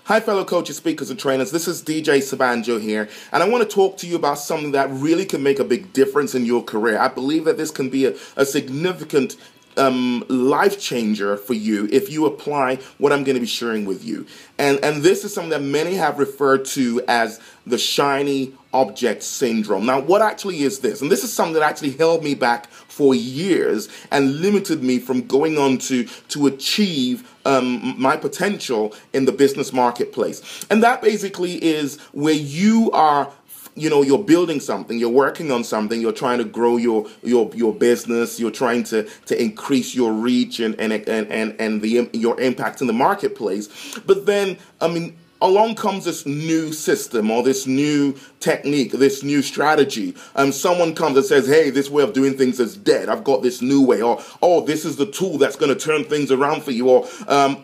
Hi, fellow coaches, speakers, and trainers. This is DJ Sabanjo here, and I want to talk to you about something that really can make a big difference in your career. I believe that this can be a significant life changer for you if you apply what I'm going to be sharing with you. And this is something that many have referred to as the shiny object syndrome. Now, what actually is this? And this is something that actually held me back for years and limited me from going on to achieve my potential in the business marketplace. And that basically is where you are, you're building something, you're working on something, you're trying to grow your business, you're trying to increase your reach and your impact in the marketplace. But then, along comes this new system or this new technique, this new strategy. Someone comes and says, hey, this way of doing things is dead. I've got this new way. Or, oh, this is the tool that's going to turn things around for you. Or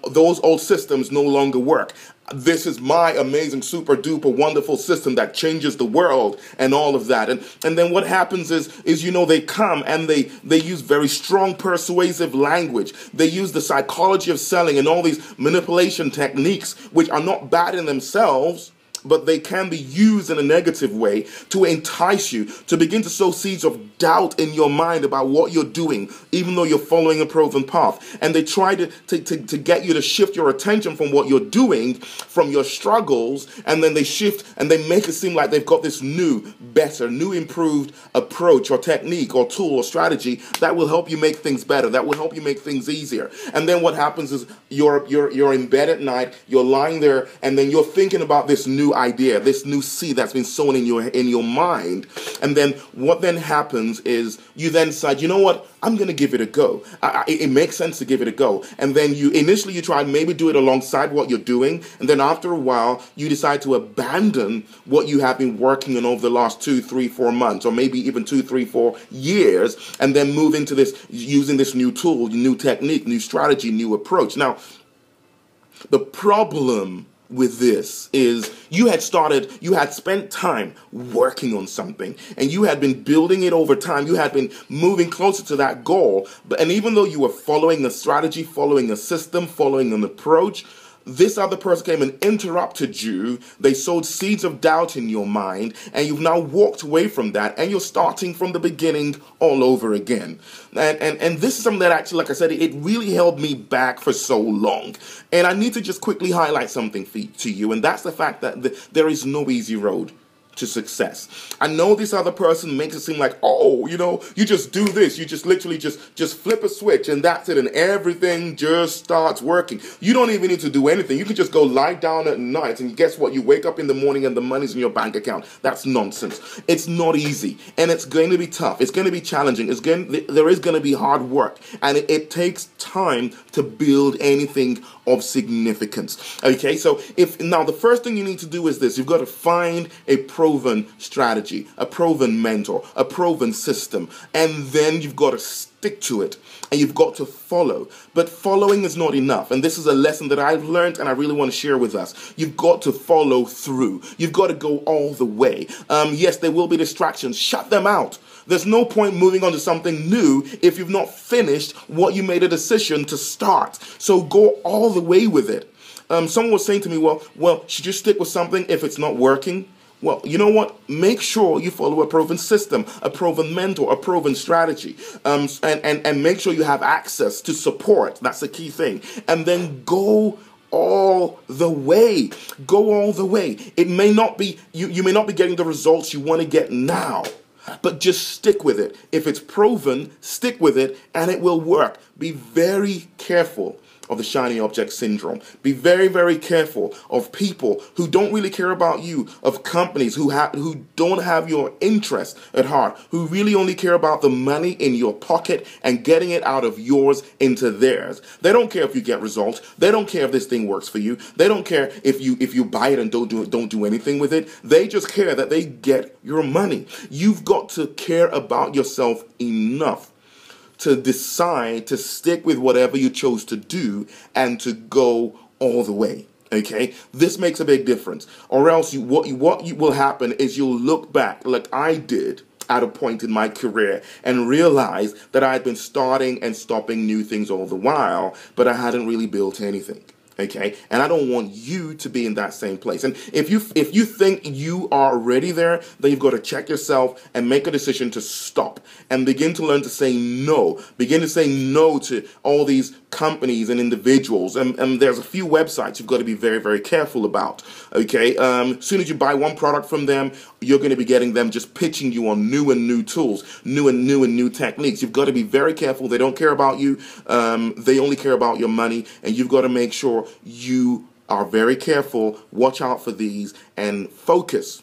those old systems no longer work. This is my amazing, super duper wonderful system that changes the world and all of that. And then what happens is they come and they use very strong persuasive language. They use the psychology of selling and all these manipulation techniques, which are not bad in themselves, but they can be used in a negative way to entice you, to begin to sow seeds of doubt in your mind about what you're doing, even though you're following a proven path. And they try to get you to shift your attention from what you're doing, from your struggles, and then they shift and they make it seem like they've got this new, better, new improved approach or technique or tool or strategy that will help you make things better, that will help you make things easier. And then what happens is you're in bed at night, you're lying there, and then you're thinking about this new idea, this new seed that's been sown in your mind. And then what then happens is you then decide, you know what, I'm going to give it a go. It makes sense to give it a go. And then you try and maybe do it alongside what you're doing. And then after a while, you decide to abandon what you have been working on over the last 2, 3, 4 months, or maybe even 2, 3, 4 years, and then move into this, using this new tool, new technique, new strategy, new approach. Now, the problem with this is you had spent time working on something and you had been building it over time. You had been moving closer to that goal. And even though you were following a strategy, following a system, following an approach, this other person came and interrupted you. They sowed seeds of doubt in your mind, and you've now walked away from that, and you're starting from the beginning all over again. And this is something that actually, like I said, it really held me back for so long. And I need to just quickly highlight something to you, and that's the fact that there is no easy road to success. I know this other person makes it seem like, oh, you just do this. You just literally just flip a switch and that's it. And everything just starts working. You don't even need to do anything. You can just go lie down at night and guess what? You wake up in the morning and the money's in your bank account. That's nonsense. It's not easy. And it's going to be tough. It's going to be challenging. There is going to be hard work. And it takes time to build anything of significance. Okay, so now the first thing you need to do is this. You've got to find a proven strategy, a proven mentor, a proven system, and then you've got to stick to it and you've got to follow. But following is not enough, and this is a lesson that I've learned and I really want to share with us. You've got to follow through. You've got to go all the way. Yes, there will be distractions. Shut them out. There's no point moving on to something new if you've not finished what you made a decision to start. So go all the way with it. Someone was saying to me, well, should you stick with something if it's not working? Well, you know what? Make sure you follow a proven system, a proven mentor, a proven strategy, and make sure you have access to support. That's the key thing. And then go all the way. Go all the way. It may not be, you may not be getting the results you want to get now, but just stick with it. If it's proven, stick with it and it will work. Be very careful of the shiny object syndrome. Be very, very careful of people who don't really care about you, of companies who don't have your interest at heart, who really only care about the money in your pocket and getting it out of yours into theirs. They don't care if you get results. They don't care if this thing works for you. They don't care if you buy it and don't do anything with it. They just care that they get your money. You've got to care about yourself enough to decide to stick with whatever you chose to do and to go all the way. Okay, this makes a big difference. Or else what will happen is you'll look back like I did at a point in my career and realize that I had been starting and stopping new things all the while, but I hadn't really built anything. Okay, and I don't want you to be in that same place. And if you think you are already there, then you've got to check yourself and make a decision to stop and begin to learn to say no. Begin to say no to all these companies and individuals. And there's a few websites you've got to be very, very careful about. Okay, as soon as you buy one product from them, you're going to be getting them just pitching you on new tools, new techniques. You've got to be very careful. They don't care about you. They only care about your money, and you've got to make sure you are very careful, watch out for these, and focus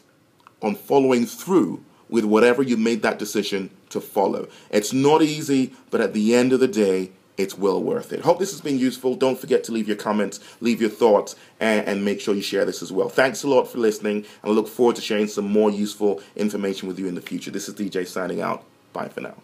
on following through with whatever you made that decision to follow. It's not easy, but at the end of the day, it's well worth it. Hope this has been useful. Don't forget to leave your comments, leave your thoughts, and make sure you share this as well. Thanks a lot for listening, and I look forward to sharing some more useful information with you in the future. This is DJ signing out. Bye for now.